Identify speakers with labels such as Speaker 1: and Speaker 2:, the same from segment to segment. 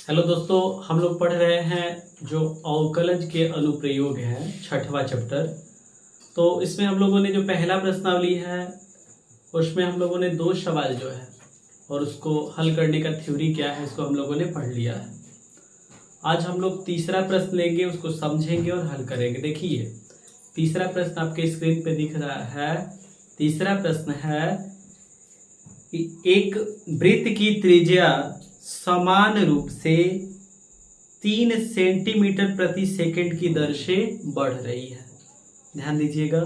Speaker 1: Hello दोस्तों, हम लोग पढ़ रहे हैं जो अवकलज के अनुप्रयोग हैं, छठवां चैप्टर। तो इसमें हम लोगों ने जो पहला प्रश्नावली है उसमें हम लोगों ने दो सवाल जो है और उसको हल करने का थ्योरी क्या है इसको हम लोगों ने पढ़ लिया है। आज हम लोग तीसरा प्रश्न लेंगे, उसको समझेंगे और हल करेंगे। देखिए, तीसरा प्रश्न आपके स्क्रीन पे दिख रहा है। तीसरा प्रश्न है कि एक वृत्त की त्रिज्या समान रूप से 3 सेंटीमीटर प्रति सेकंड की दर से बढ़ रही है। ध्यान दीजिएगा,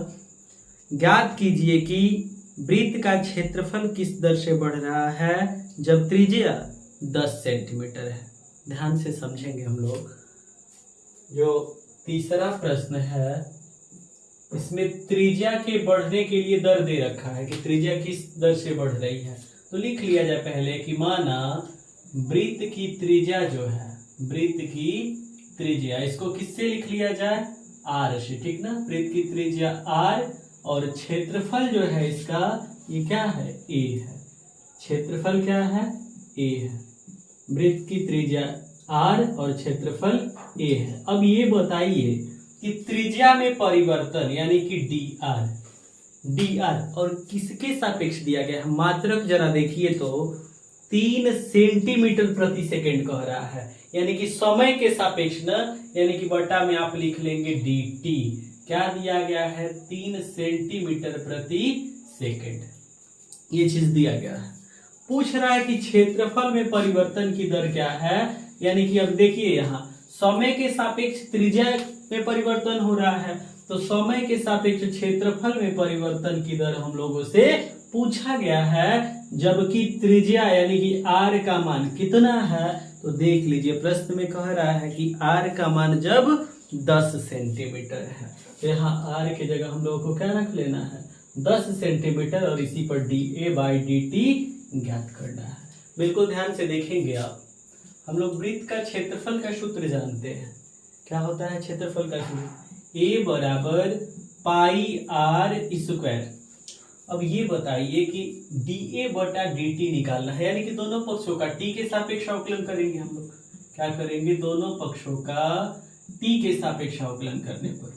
Speaker 1: ज्ञात कीजिए कि वृत्त का क्षेत्रफल किस दर से बढ़ रहा है जब त्रिज्या 10 सेंटीमीटर है। ध्यान से समझेंगे हम लोग। जो तीसरा प्रश्न है इसमें त्रिज्या के बढ़ने के लिए दर दे रखा है कि त्रिज्या किस दर से बढ़ रही है। तो लिख लिया जाए पहले कि माना वृत्त की त्रिज्या जो है, वृत्त की त्रिज्या, इसको किससे लिख लिया जाए, आर से, ठीक ना। वृत्त की त्रिज्या आर और क्षेत्रफल जो है इसका ये क्या है, ए है। क्षेत्रफल क्या है, ए है। वृत्त की त्रिज्या आर और क्षेत्रफल ए है। अब ये बताइए कि त्रिज्या में परिवर्तन यानी कि डी आर और किसके सापेक्ष दिया गया है। मात्रक जरा देखिए तो 3 सेंटीमीटर प्रति सेकंड कह रहा है, यानी कि समय के सापेक्ष न, यानी कि बटा में आप लिख लेंगे डी टी। क्या दिया गया है, 3 सेंटीमीटर प्रति सेकंड। ये चीज दिया गया है। पूछ रहा है कि क्षेत्रफल में परिवर्तन की दर क्या है, यानी कि अब देखिए यहाँ समय के सापेक्ष त्रिज्या में परिवर्तन हो रहा है, तो समय के सापेक्ष क्षेत्रफल में परिवर्तन की दर हम लोगों से पूछा गया है, जबकि त्रिज्या यानी कि आर का मान कितना है। तो देख लीजिए, प्रश्न में कह रहा है कि आर का मान जब 10 सेंटीमीटर है, तो यहाँ आर की जगह हम लोगों को क्या रख लेना है, 10 सेंटीमीटर, और इसी पर D A by D T ज्ञात करना है। बिल्कुल ध्यान से देखेंगे आप। हम लोग वृत्त का क्षेत्रफल का सूत्र जानते हैं। क्या होता है क्षेत्रफल का सूत्र, ए बराबर पाई आर स्क्वायर। अब ये बताइए कि डी ए बटा डी टी निकालना है, यानी कि दोनों पक्षों का टी के सापेक्ष अवकलन करेंगे हम लोग। क्या करेंगे, दोनों पक्षों का टी के सापेक्ष अवकलन करने पर,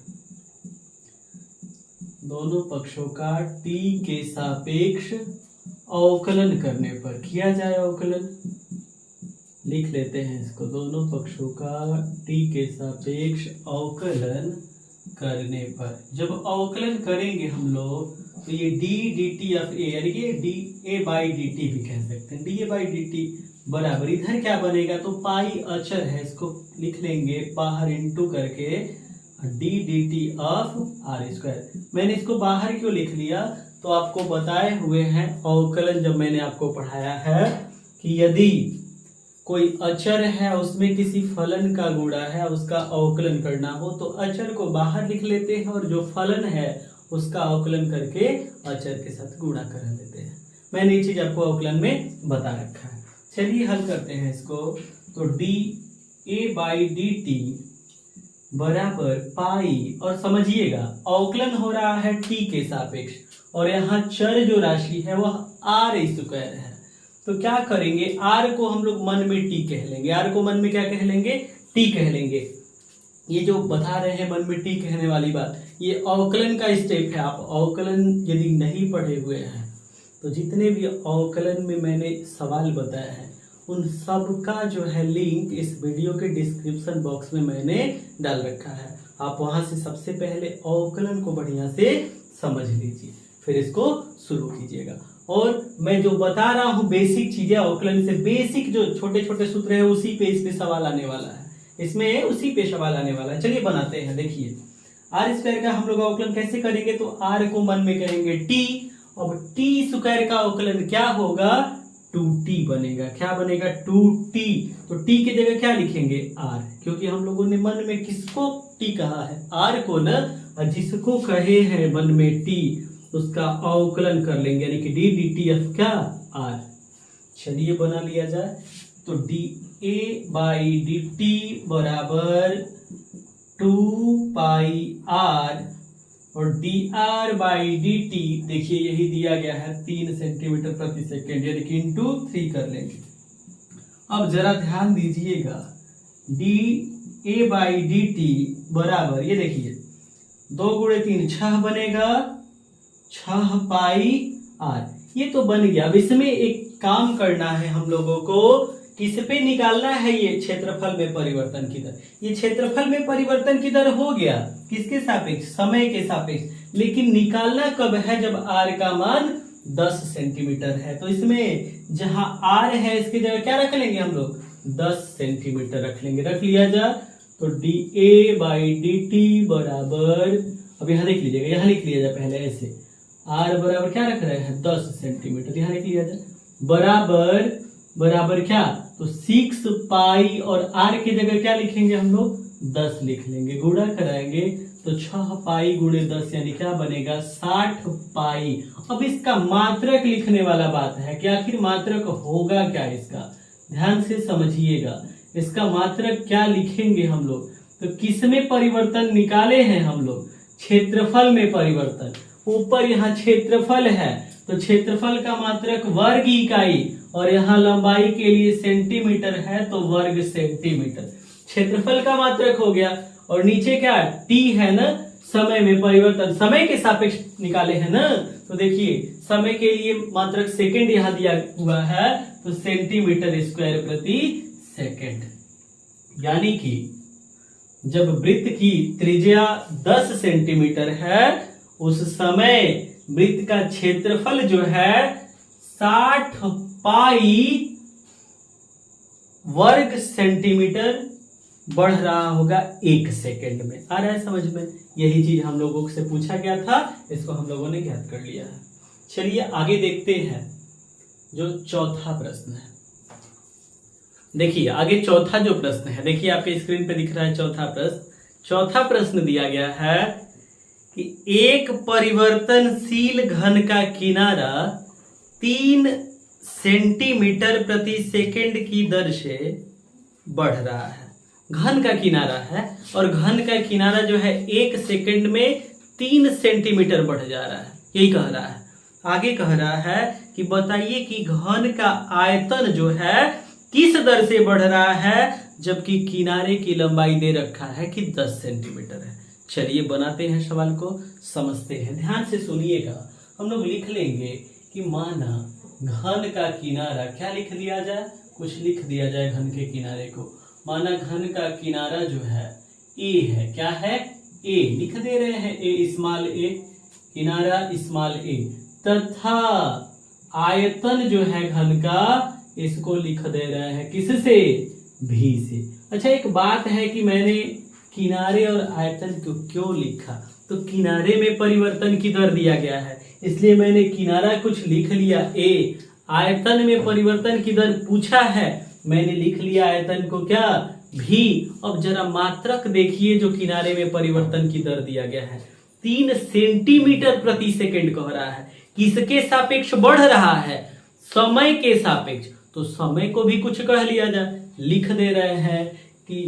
Speaker 1: दोनों पक्षों का टी के सापेक्ष अवकलन करने पर किया जाए अवकलन। लिख लेते हैं इसको, दोनों पक्षों का टी के सापेक्ष अवकलन करने पर। जब अवकलन करेंगे हम लोग तो ये डी डी टी ऑफ ए, यानी कि D A by D T भी कह सकते हैं। D A by D T बराबर इधर क्या बनेगा, तो पाई अचर है, इसको लिख लेंगे बाहर इंटू करके d d t of r square. मैंने इसको बाहर क्यों लिख लिया, तो आपको बताए हुए हैं अवकलन जब मैंने आपको पढ़ाया है कि यदि कोई अचर है उसमें किसी फलन का गुणा है, उसका अवकलन करना हो तो अचर को बाहर लिख लेते हैं और जो फलन है उसका अवकलन करके अचर के साथ गुणा कर लेते हैं। मैंने ये चीज आपको अवकलन में बता रखा है। चलिए हल करते हैं इसको। तो D A by D T बराबर पाई, और समझिएगा अवकलन हो रहा है टी के सापेक्ष और यहाँ चर जो राशि है वह आर स्क्वायर है। तो क्या करेंगे, आर को हम लोग मन में टी कह लेंगे। आर को मन में क्या कह लेंगे, टी कह लेंगे। ये जो बता रहे हैं मन में टी कहने वाली बात, ये अवकलन का स्टेप है। आप अवकलन यदि नहीं पढ़े हुए हैं तो जितने भी अवकलन में मैंने सवाल बताया है उन सब का जो है लिंक इस वीडियो के डिस्क्रिप्शन बॉक्स में मैंने डाल रखा है। आप वहां से सबसे पहले अवकलन को बढ़िया से समझ लीजिए, फिर इसको शुरू कीजिएगा। और मैं जो बता रहा हूं बेसिक चीजें अवकलन से, बेसिक जो छोटे छोटे सूत्र है उसी पे इस पे सवाल आने वाला है, इसमें उसी पे सवाल आने वाला है। चलिए बनाते हैं। देखिए, आर स्क्वायर का हम लोग अवकलन कैसे करेंगे, तो आर को मन में कहेंगे टी, और टी स्क्वायर का अवकलन क्या होगा, 2t बनेगा। क्या बनेगा, 2t। तो t की जगह क्या लिखेंगे, r, क्योंकि हम लोगों ने मन में किसको t कहा है, r को न, और जिसको कहे हैं मन में t उसका अवकलन कर लेंगे, यानी कि डी डी टी एफ क्या, r। चलिए बना लिया जाए। तो D A by D T बराबर 2 पाई आर, और D R by D T देखिए यही दिया गया है 3 सेंटीमीटर प्रति सेकेंड, यानी कि इंटू 3 कर लेंगे। अब जरा ध्यान दीजिएगा, D A by D T बराबर, ये देखिए 2 गुणे 3 6 बनेगा, 6 पाई आर, ये तो बन गया। अब इसमें एक काम करना है हम लोगों को, किस पे निकालना है, ये क्षेत्रफल में परिवर्तन की दर। ये क्षेत्रफल में परिवर्तन की दर हो गया, किसके सापेक्ष, समय के सापेक्ष, लेकिन निकालना कब है, जब आर का मान 10 सेंटीमीटर है। तो इसमें जहां आर है इसकी जगह क्या रख लेंगे हम लोग, 10 सेंटीमीटर रख लेंगे। रख लिया जा, तो D A by D T बराबर, अब यहां लिख लीजिएगा, यहां लिख लिया जाए पहले ऐसे, आर बराबर क्या रख रहे हैं, 10 सेंटीमीटर, यहां लिख लिया जाए बराबर, बराबर क्या, तो 6 पाई, और आर की जगह क्या लिखेंगे हम लोग, 10 लिख लेंगे। गुणा कराएंगे तो 6 पाई गुणे 10 यानी क्या बनेगा, 60 पाई। अब इसका मात्रक लिखने वाला बात है कि आखिर मात्रक होगा क्या इसका, ध्यान से समझिएगा। इसका मात्रक क्या लिखेंगे हम लोग, तो किसमें परिवर्तन निकाले हैं हम लोग, क्षेत्रफल में परिवर्तन। ऊपर यहाँ क्षेत्रफल है तो क्षेत्रफल का मात्रक वर्ग इकाई, और यहाँ लंबाई के लिए सेंटीमीटर है तो वर्ग सेंटीमीटर, क्षेत्रफल का मात्रक हो गया। और नीचे क्या, टी है ना, समय में परिवर्तन, समय के सापेक्ष निकाले हैं ना, तो देखिए समय के लिए मात्रक सेकंड यहाँ दिया हुआ है, तो सेंटीमीटर स्क्वायर प्रति सेकंड। यानी कि जब वृत्त की त्रिज्या 10 सेंटीमीटर है, उस समय वृत्त का क्षेत्रफल जो है 60 पाई वर्ग सेंटीमीटर बढ़ रहा होगा 1 सेकंड में। आ रहा है समझ में, यही चीज हम लोगों से पूछा गया था, इसको हम लोगों ने ज्ञात कर लिया है। चलिए आगे देखते हैं जो चौथा प्रश्न है। देखिए आगे चौथा जो प्रश्न है, देखिए आपके स्क्रीन पे दिख रहा है चौथा प्रश्न। चौथा प्रश्न दिया गया है कि एक परिवर्तनशील घन का किनारा 3 सेंटीमीटर प्रति सेकंड की दर से बढ़ रहा है। घन का किनारा है और घन का किनारा जो है 1 सेकंड में 3 सेंटीमीटर बढ़ जा रहा है, यही कह रहा है। आगे कह रहा है कि बताइए कि घन का आयतन जो है किस दर से बढ़ रहा है, जबकि किनारे की लंबाई दे रखा है कि 10 सेंटीमीटर है। चलिए बनाते हैं सवाल को, समझते हैं, ध्यान से सुनिएगा। हम लोग लिख लेंगे कि माना घन का किनारा, क्या लिख दिया जाए, कुछ लिख दिया जाए घन के किनारे को। माना घन का किनारा जो है ए है, क्या है, ए लिख दे रहे हैं, ए स्मॉल ए, किनारा स्मॉल ए, तथा आयतन जो है घन का, इसको लिख दे रहे हैं किससे, भी से। अच्छा एक बात है कि मैंने किनारे और आयतन को क्यों लिखा, तो किनारे में परिवर्तन की दर दिया गया है, इसलिए मैंने किनारा कुछ लिख लिया ए, आयतन में परिवर्तन की दर पूछा है, मैंने लिख लिया आयतन को क्या, भी। अब जरा मात्रक देखिए जो किनारे में परिवर्तन की दर दिया गया है, 3 सेंटीमीटर प्रति सेकंड कह रहा है। किसके सापेक्ष बढ़ रहा है, समय के सापेक्ष। तो समय को भी कुछ कह लिया जाए, लिख दे रहे हैं कि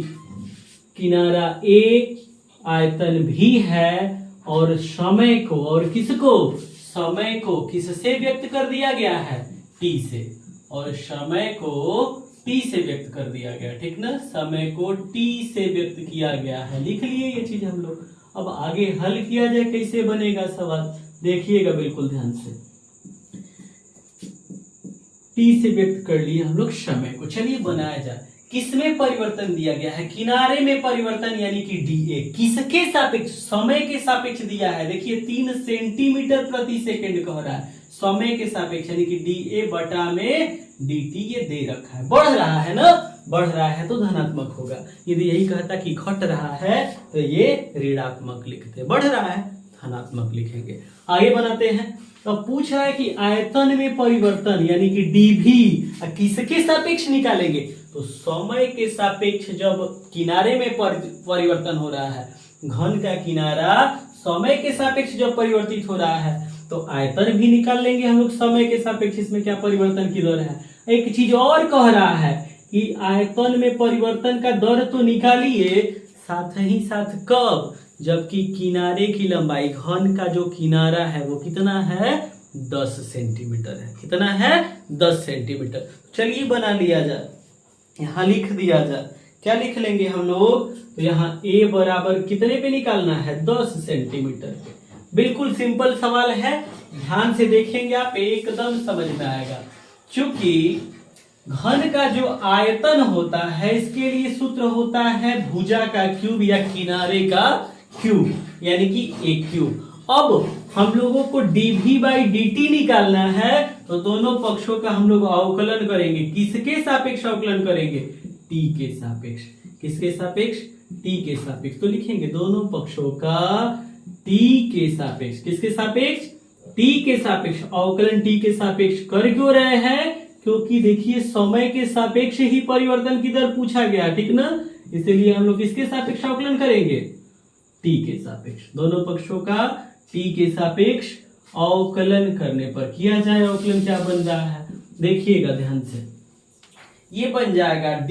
Speaker 1: किनारा ए, आयतन भी है, और समय को, और किसको, समय को किससे व्यक्त कर दिया गया है, टी से, और समय को टी से व्यक्त कर दिया गया, ठीक ना, समय को टी से व्यक्त किया गया है। लिख लिए ये चीज हम लोग। अब आगे हल किया जाए, कैसे बनेगा सवाल, देखिएगा बिल्कुल ध्यान से। टी से व्यक्त कर लिए हम लोग समय को, चलिए बनाया जाए। किसमें परिवर्तन दिया गया है, किनारे में परिवर्तन, यानी कि डी ए, किसके सापेक्ष, समय के सापेक्ष दिया है। देखिए 3 सेंटीमीटर प्रति सेकंड कह रहा है, समय के सापेक्ष, यानी कि डी ए बटा में डी टी ये दे रखा है। बढ़ रहा है ना, बढ़ रहा है तो धनात्मक होगा, यदि यही कहता कि घट रहा है तो ये ऋणात्मक लिखते, बढ़ रहा है धनात्मक लिखेंगे। आगे बनाते हैं। तो पूछ रहा है कि आयतन में परिवर्तन, यानी कि डी भी किसके सापेक्ष निकालेंगे, तो समय के सापेक्ष। जब किनारे में परिवर्तन हो रहा है, घन का किनारा समय के सापेक्ष जब परिवर्तित हो रहा है, तो आयतन भी निकाल लेंगे हम लोग समय के सापेक्ष, इसमें क्या परिवर्तन की दर है। एक चीज और कह रहा है कि आयतन में परिवर्तन का दर तो निकालिए, साथ ही साथ कब, जबकि किनारे की लंबाई, घन का जो किनारा है वो कितना है, 10 सेंटीमीटर है। कितना है, 10 सेंटीमीटर। चलिए बना लिया जाए। यहाँ लिख दिया जाए। क्या लिख लेंगे हम लोग? तो यहाँ a बराबर कितने पे निकालना है? 10 सेंटीमीटर पे। बिल्कुल सिंपल सवाल है, ध्यान से देखेंगे आप एकदम समझ में आएगा। क्योंकि घन का जो आयतन होता है इसके लिए सूत्र होता है भुजा का क्यूब या किनारे का क्यूब, यानी कि a क्यूब। अब हम लोगों को dv/dt निकालना है, तो दोनों पक्षों का हम लोग अवकलन करेंगे। किसके सापेक्ष अवकलन करेंगे? t के सापेक्ष। किसके सापेक्ष? t के सापेक्ष। तो लिखेंगे दोनों पक्षों का t के सापेक्ष। किसके सापेक्ष? t के सापेक्ष। अवकलन t के सापेक्ष कर क्यों रहे हैं? क्योंकि देखिए समय के सापेक्ष ही परिवर्तन की दर पूछा गया, ठीक ना? इसलिए हम लोग किसके सापेक्ष अवकलन करेंगे? t के सापेक्ष। दोनों पक्षों का t के सापेक्ष अवकलन करने पर किया जाए। अवकलन क्या बन रहा है देखिएगा ध्यान से, ये बन जाएगा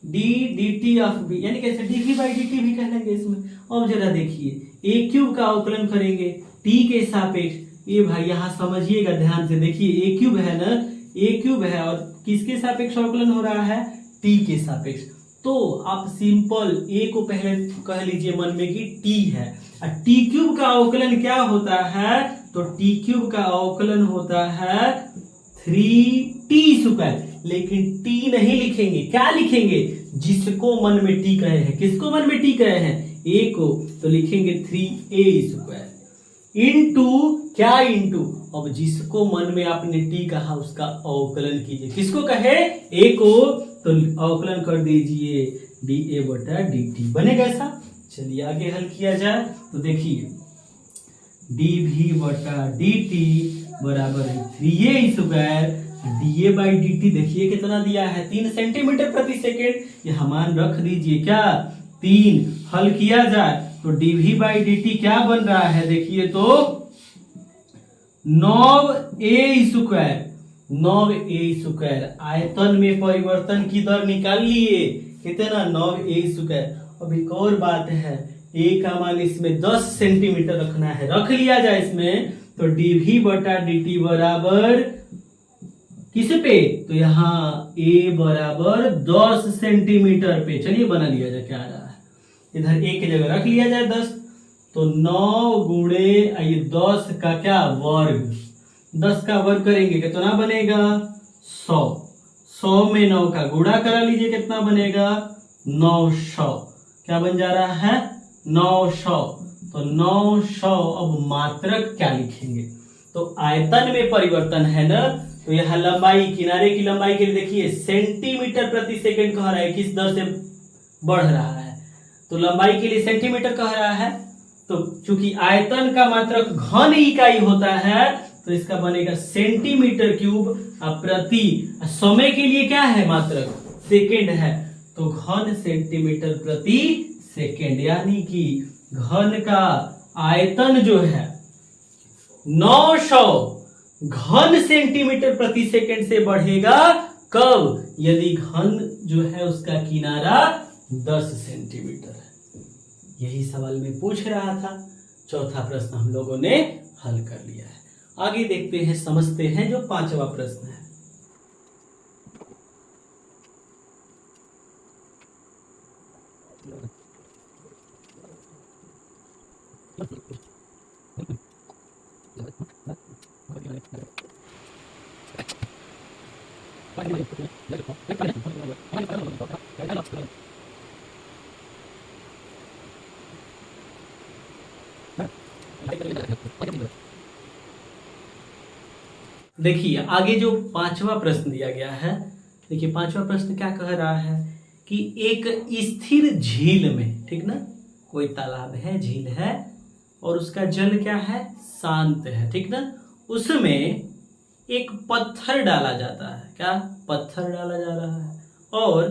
Speaker 1: dt ऑफ b, यानी कैसे? dv/dt भी कह लेंगे इसमें। अब जरा देखिए a क्यूब का अवकलन करेंगे t के सापेक्ष। ये भाई यहाँ समझिएगा ध्यान से, देखिए a क्यूब है ना, a क्यूब है और किसके सापेक्ष अवकलन हो रहा है? t के सापेक्ष। तो आप सिंपल a को पहले कह लीजिए मन में कि t है, और t क्यूब का अवकलन क्या होता है? तो t क्यूब का अवकलन होता है 3t²। लेकिन t नहीं लिखेंगे, क्या लिखेंगे? जिसको मन में t कहे हैं। किसको मन में t कहे हैं? a को, तो लिखेंगे 3a²। इंटू क्या? इंटू अब जिसको मन में आपने t कहा उसका अवकलन कीजिए। किसको कहे? a को, तो अवकलन कर दीजिए dA/dt। बनेगा ऐसा। चलिए आगे हल किया जाए। तो देखिए dV/dt बराबर है 3a²। dA/dt देखिए कितना दिया है? 3 सेंटीमीटर प्रति सेकेंड। यह मान रख दीजिए क्या? 3। हल किया जाए तो dV/dt क्या बन रहा है? देखिए तो 9a²। 9a²। आयतन में परिवर्तन की दर निकाल लिए, कितना? 9a²। अब एक और बात है, a का मान इसमें 10 सेंटीमीटर रखना है, रख लिया जाए इसमें। तो dV/dt बराबर किस पे? तो यहाँ a बराबर 10 सेंटीमीटर पे। चलिए बना लिया जाए क्या आ रहा है। इधर a की जगह रख लिया जाए 10, तो 9 गुणे ये 10 का क्या? वर्ग। 10 का वर्ग करेंगे कितना बनेगा? 100। 100 में 9 का गुणा करा लीजिए, कितना बनेगा? 900। क्या बन जा रहा है? 900। तो 900। अब मात्रक क्या लिखेंगे? तो आयतन में परिवर्तन है ना, तो यह लंबाई, किनारे की लंबाई के लिए देखिए सेंटीमीटर प्रति सेकंड कह रहा है, किस दर से बढ़ रहा है? तो लंबाई के लिए सेंटीमीटर कह रहा है। तो चूंकि आयतन का मात्रक घन इकाई होता है, तो इसका बनेगा सेंटीमीटर क्यूब प्रति। समय के लिए क्या है? मात्रक सेकेंड है, तो घन सेंटीमीटर प्रति सेकेंड। यानी कि घन का आयतन जो है 900 घन सेंटीमीटर प्रति सेकेंड से बढ़ेगा। कब? यदि घन जो है उसका किनारा 10 सेंटीमीटर है। यही सवाल में पूछ रहा था। चौथा प्रश्न हम लोगों ने हल कर लिया है। आगे देखते हैं, समझते हैं जो 5वां प्रश्न है। देखिए आगे जो 5वां प्रश्न दिया गया है, देखिए 5वां प्रश्न क्या कह रहा है कि एक स्थिर झील में, ठीक ना, कोई तालाब है, झील है और उसका जल क्या है? शांत है, ठीक ना। उसमें एक पत्थर डाला जाता है। क्या? पत्थर डाला जा रहा है और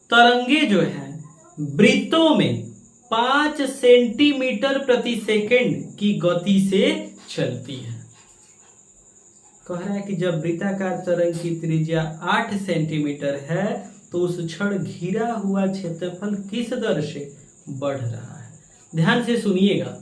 Speaker 1: तरंगे जो है वृत्तों में 5 सेंटीमीटर प्रति सेकंड की गति से चलती है। कह रहा है कि जब वृत्ताकार तरंग की त्रिज्या 8 सेंटीमीटर है तो उस क्षण घिरा हुआ क्षेत्रफल किस दर से बढ़ रहा है? ध्यान से सुनिएगा,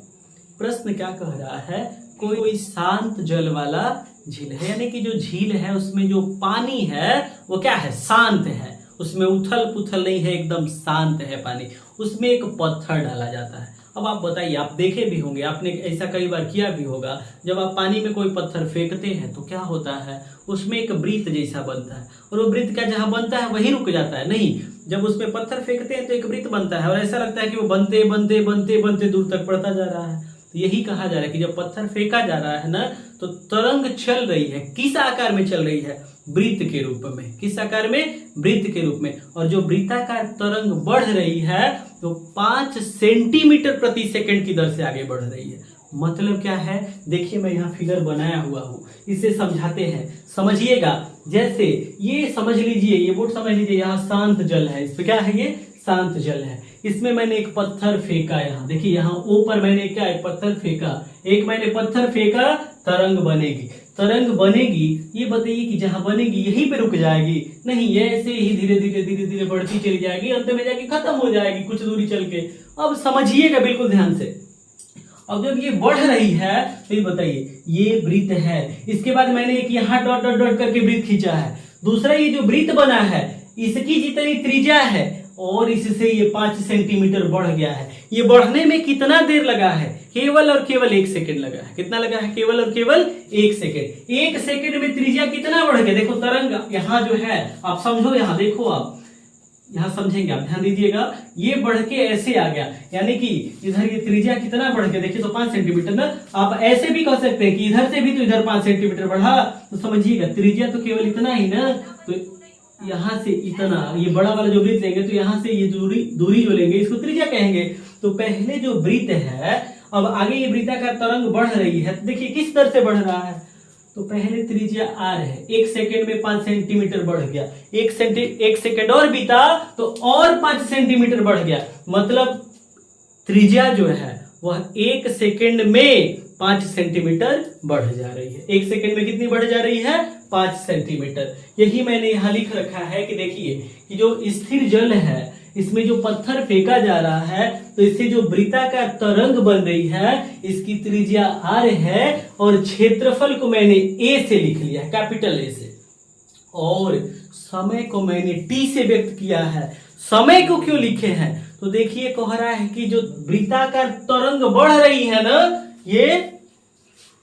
Speaker 1: प्रश्न क्या कह रहा है? कोई शांत जल वाला झील है, यानी कि जो झील है उसमें जो पानी है वो क्या है, शांत है, उसमें उथल पुथल नहीं है, एकदम शांत है पानी। उसमें एक पत्थर डाला जाता है। अब आप बताइए, आप देखे भी होंगे, आपने ऐसा कई बार किया भी होगा, जब आप पानी में कोई पत्थर फेंकते हैं तो क्या होता है, उसमें एक वृत्त जैसा बनता है, और वो वृत्त क्या जहां बनता है वहीं रुक जाता है? नहीं, जब उसमें पत्थर फेंकते हैं तो एक वृत्त बनता है और ऐसा लगता है कि वो बनते बनते बनते बनते दूर तक बढ़ता जा रहा है। तो यही कहा जा रहा है कि जब पत्थर फेंका जा रहा है ना, तो तरंग चल रही है, किस आकार में चल रही है, वृत्त के रूप में। किस आकार में, वृत्त के रूप में। और जो वृत्ताकार तरंग बढ़ रही है तो 5 सेंटीमीटर प्रति सेकंड की दर से आगे बढ़ रही है। मतलब क्या है, देखिए मैं यहाँ फिगर बनाया हुआ हूँ, इसे समझाते हैं, समझिएगा। जैसे ये समझ लीजिए, ये बोर्ड समझ लीजिए, यहाँ शांत जल है, इस पे क्या है, ये शांत जल है। इसमें मैंने एक पत्थर फेंका, यहाँ देखिए, यहाँ ऊपर मैंने क्या, एक पत्थर फेंका, एक मैंने पत्थर फेंका, तरंग बनेगी। तरंग बनेगी, ये बताइए कि जहां बनेगी यहीं पे रुक जाएगी? नहीं, ये ऐसे ही धीरे धीरे धीरे धीरे बढ़ती चली जाएगी, अंत में जाके खत्म हो जाएगी कुछ दूरी चल के। अब समझिएगा बिल्कुल ध्यान से। अब जब ये बढ़ रही है तो ये बताइए, ये वृत्त है, इसके बाद मैंने एक यहाँ डॉट डॉट डॉट करके वृत्त खींचा है, दूसरा ये जो वृत्त बना है इसकी जितनी त्रिज्या है और इससे ये 5 सेंटीमीटर बढ़ गया है। ये बढ़ने में कितना देर लगा है, केवल और केवल 1 सेकंड लगा है। कितना लगा है, केवल और केवल 1 सेकंड। 1 सेकंड में त्रिज्या कितना बढ़ गया, देखो तरंग यहाँ जो है, आप समझो, यहाँ देखो, आप यहाँ समझेंगे, आप ध्यान दीजिएगा, ये बढ़ के ऐसे आ गया, यानी कि इधर ये त्रिज्या कितना बढ़ गया, देखिए तो 5 सेंटीमीटर ना। आप ऐसे भी कह सकते हैं कि इधर से भी तो इधर 5 सेंटीमीटर बढ़ा, तो समझिएगा त्रिज्या तो केवल इतना ही ना, तो यहाँ से इतना, ये बड़ा वाला जो वृत्त लेंगे तो यहाँ से ये दूरी जो लेंगे इसको त्रिज्या कहेंगे। तो पहले जो वृत्त है, अब आगे ये वृत्ताकार तरंग बढ़ रही है, तो देखिए किस तरह से बढ़ रहा है, तो पहले त्रिज्या r है, 1 सेकंड में 5 सेंटीमीटर बढ़ गया, 1 सेकंड और बीता तो और 5 सेंटीमीटर बढ़ गया। मतलब त्रिज्या जो है वह 1 सेकंड में 5 सेंटीमीटर बढ़ जा रही है। 1 सेकंड में कितनी बढ़ जा रही है, 5 सेंटीमीटर। यही मैंने यहाँ लिख रखा है कि देखिए कि जो स्थिर जल है इसमें जो पत्थर फेंका जा रहा है तो इससे जो वृत्ताकार तरंग बन रही है इसकी त्रिज्या r है और क्षेत्रफल को मैंने a से लिख लिया है, कैपिटल A से, और समय को मैंने t से व्यक्त किया है। समय को क्यों लिखे हैं, तो देखिए कह रहा है कि जो वृत्ताकार तरंग बढ़ रही है ना, ये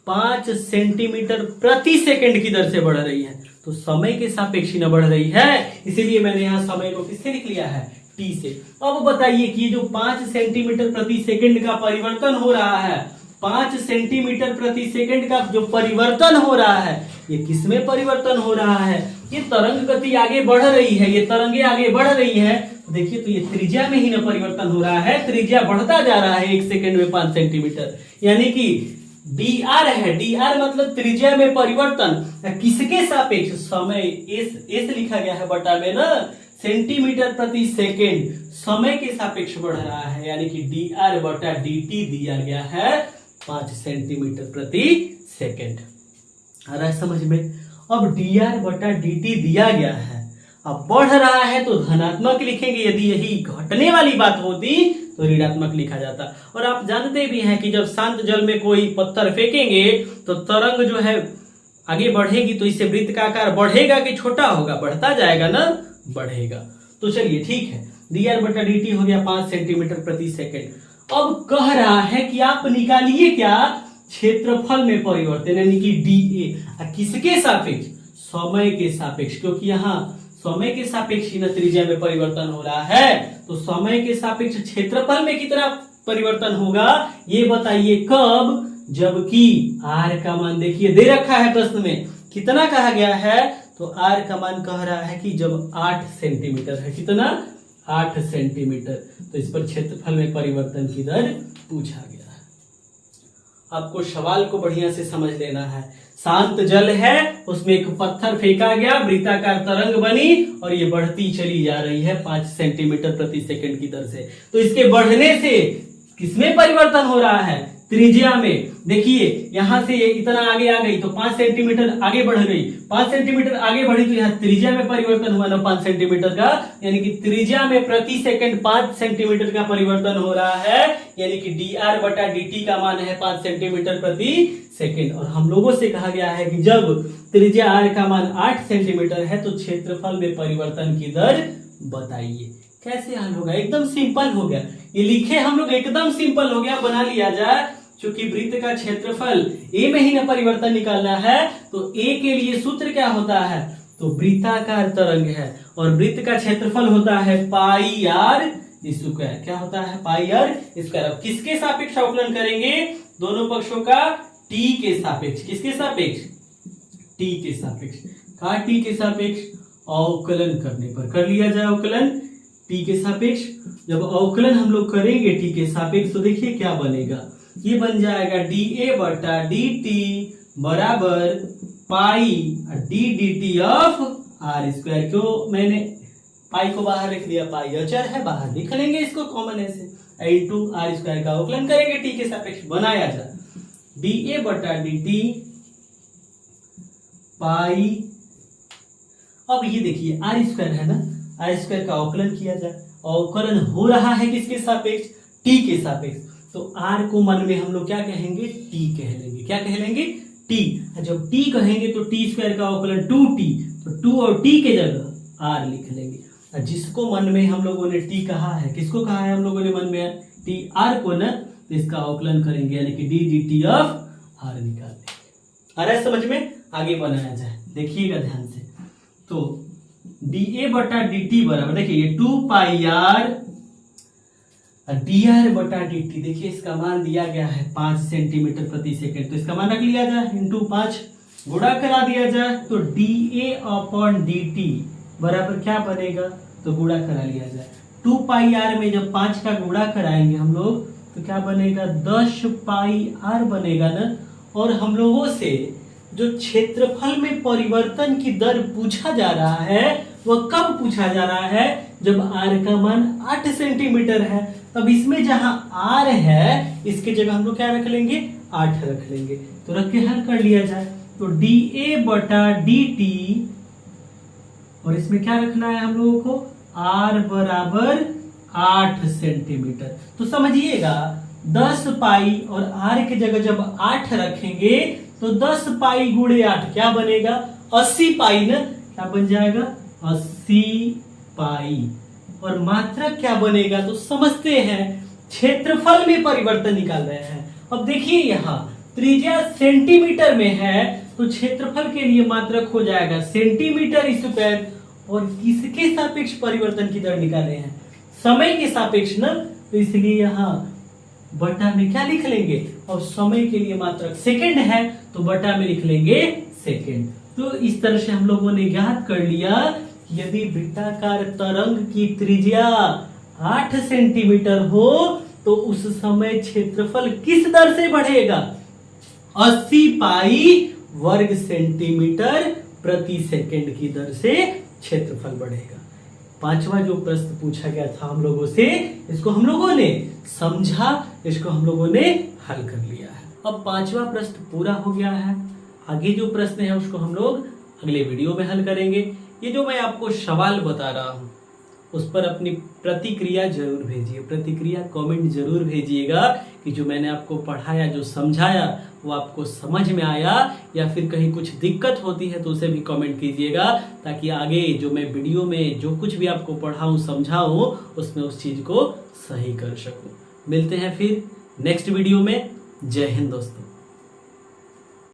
Speaker 1: 5 सेंटीमीटर प्रति सेकंड की दर से बढ़ रही है, तो समय के सापेक्ष न बढ़ रही है, इसीलिए मैंने यहाँ समय को किससे लिख लिया है, टी से। अब बताइए कि जो 5 सेंटीमीटर प्रति सेकंड का परिवर्तन हो रहा है, 5 सेंटीमीटर प्रति सेकंड का जो परिवर्तन हो रहा है, ये किसमें परिवर्तन हो रहा है, ये तरंग गति आगे बढ़ रही है, ये तरंगे आगे बढ़ रही है। देखिए तो ये त्रिज्या में ही ना परिवर्तन हो रहा है, त्रिज्या बढ़ता जा रहा है 1 सेकंड में 5 सेंटीमीटर, यानी कि dr है, dr मतलब त्रिज्या में परिवर्तन किसके सापेक्ष, समय, एस लिखा गया है बटा में ना, सेंटीमीटर प्रति सेकंड समय के सापेक्ष बढ़ रहा है, यानी कि dr बटा dt दिया गया है 5 सेंटीमीटर प्रति सेकंड। आ रहा है समझ में। अब dr बटा dt दिया गया है, अब बढ़ रहा है तो धनात्मक लिखेंगे, यदि यही घटने वाली बात होती तो ऋणात्मक लिखा जाता। और आप जानते भी हैं कि जब शांत जल में कोई पत्थर फेंकेंगे तो तरंग जो है आगे बढ़ेगी, तो इससे वृत्त का आकार बढ़ेगा कि छोटा होगा, बढ़ता जाएगा ना, बढ़ेगा। तो चलिए ठीक है, dr बटा dt हो गया 5 सेंटीमीटर प्रति सेकंड। अब कह रहा है कि आप निकालिए क्या, क्षेत्रफल में परिवर्तन, यानी कि dA किसके सापेक्ष, समय के सापेक्ष, क्योंकि यहाँ समय के सापेक्ष ही त्रिज्या में परिवर्तन हो रहा है, तो समय के सापेक्ष क्षेत्रफल में कितना परिवर्तन होगा ये बताइए कब, जबकि r का मान देखिए दे रखा है प्रश्न में, कितना कहा गया है, तो r का मान कह रहा है कि जब 8 सेंटीमीटर है, कितना 8 सेंटीमीटर, तो इस पर क्षेत्रफल में परिवर्तन की दर पूछा गया है। आपको सवाल को बढ़िया से समझ लेना है। शांत जल है, उसमें एक पत्थर फेंका गया, वृत्ताकार तरंग बनी और ये बढ़ती चली जा रही है 5 सेंटीमीटर प्रति सेकंड की दर से। तो इसके बढ़ने से किसमें परिवर्तन हो रहा है, त्रिज्या में देखिए यहां से ये इतना आगे आ गई तो 5 सेंटीमीटर आगे बढ़ गई, 5 सेंटीमीटर आगे बढ़ी तो यहाँ त्रिज्या में परिवर्तन हुआ ना 5 सेंटीमीटर का, यानी कि त्रिज्या में प्रति सेकंड 5 सेंटीमीटर का परिवर्तन हो रहा है, यानी कि dr बटा dt का मान है 5 सेंटीमीटर प्रति सेकंड। और हम लोगों से कहा गया है कि जब त्रिज्या r का मान 8 सेंटीमीटर है तो क्षेत्रफल में परिवर्तन की दर बताइए। कैसे हल होगा, एकदम सिंपल हो गया, ये लिखे हम लोग एकदम सिंपल हो गया, बना लिया जाए। क्योंकि वृत्त का क्षेत्रफल a में ही ना परिवर्तन निकालना है तो a के लिए सूत्र क्या होता है, तो वृत्ताकार तरंग है और वृत्त का क्षेत्रफल होता है पाई आर स्क्वायर। क्या होता है, पाई आर स्क्वायर। अब किसके सापेक्ष अवकलन करेंगे, दोनों पक्षों का t के सापेक्ष। किसके सापेक्ष, t के सापेक्ष। का t के सापेक्ष अवकलन करने पर कर लिया जाए अवकलन t के सापेक्ष। जब अवकलन हम लोग करेंगे t के सापेक्ष तो देखिए क्या बनेगा, ये बन जाएगा dA बटा dt बराबर पाई d dt of r square. क्यों मैंने पाई को बाहर रख दिया, पाई अचर है, बाहर लिख लेंगे इसको कॉमन ऐसे, इंटू r स्क्वायर का अवकलन करेंगे t के सापेक्ष, बनाया जाए dA बटा dt पाई। अब ये देखिए r स्क्वायर है ना, r स्क्वायर का अवकलन किया जाए, अवकलन हो रहा है किसके सापेक्ष, t के सापेक्ष। तो r को मन में हम लोग क्या कहेंगे, t कह लेंगे। क्या कह लेंगे, t। जब t कहेंगे तो t स्क्वायर का अवकलन 2t, तो 2 और t के जगह r लिख लेंगे। जिसको मन में हम लोगों ने t कहा है, किसको कहा है हम लोगों ने मन में t r को ना, तो इसका अवकलन करेंगे यानी कि d dt ऑफ r निकाल देंगे। आ रहा है समझ में, आगे बनाया जाए, देखिएगा ध्यान से। तो dA बटा dt बराबर देखिए ये 2 पाई r dr बटा dt, देखिए इसका मान दिया गया है 5 सेंटीमीटर प्रति सेकंड, तो इसका मान रख लिया जाए इंटू 5, गुणा करा दिया जाए तो dA अपॉन dt बराबर क्या बनेगा, तो गुणा करा लिया जाए 2 पाई r में जब 5 का गुणा कराएंगे हम लोग तो क्या बनेगा, 10 पाई r बनेगा ना। और हम लोगों से जो क्षेत्रफल में परिवर्तन की दर पूछा जा रहा है वह कब पूछा जा रहा है, जब r का मान 8 सेंटीमीटर है। तब इसमें जहां r है इसके जगह हम लोग क्या रख लेंगे, 8 रख लेंगे, तो रख के हल कर लिया जाए। तो dA बटा dt और इसमें क्या रखना है हम लोगों को, r बराबर 8 सेंटीमीटर। तो समझिएगा 10 पाई और r के जगह जब 8 रखेंगे तो 10 पाई गुणे 8 क्या बनेगा, 80 पाई ना, क्या बन जाएगा 80 पाई। और मात्रक क्या बनेगा, तो समझते हैं, क्षेत्रफल में परिवर्तन निकाल रहे हैं। अब देखिए यहाँ त्रिज्या सेंटीमीटर में है तो क्षेत्रफल के लिए मात्रक हो जाएगा सेंटीमीटर स्क्वायर। और किसके सापेक्ष परिवर्तन की दर निकाले हैं, समय के सापेक्ष ना, तो इसलिए यहाँ बटा में क्या लिख लेंगे, और समय के लिए मात्रक सेकंड है तो बटा में लिख लेंगे सेकंड। तो इस तरह से हम लोगों ने ज्ञात कर लिया यदि वृत्ताकार तरंग की त्रिज्या 8 सेंटीमीटर हो तो उस समय क्षेत्रफल किस दर से बढ़ेगा, 80 पाई वर्ग सेंटीमीटर प्रति सेकंड की दर से क्षेत्रफल बढ़ेगा। पांचवा जो प्रश्न पूछा गया था हम लोगों से, इसको हम लोगों ने समझा, इसको हम लोगों ने हल कर लिया है। अब पांचवा प्रश्न पूरा हो गया है, आगे जो प्रश्न है उसको हम लोग अगले वीडियो में हल करेंगे। ये जो मैं आपको सवाल बता रहा हूँ उस पर अपनी प्रतिक्रिया जरूर भेजिए, प्रतिक्रिया कमेंट जरूर भेजिएगा कि जो मैंने आपको पढ़ाया, जो समझाया वो आपको समझ में आया, या फिर कहीं कुछ दिक्कत होती है तो उसे भी कमेंट कीजिएगा, ताकि आगे जो मैं वीडियो में जो कुछ भी आपको पढ़ाऊँ समझाऊँ उसमें उस चीज़ को सही कर सकूँ। मिलते हैं फिर नेक्स्ट वीडियो में। जय हिंद दोस्तों।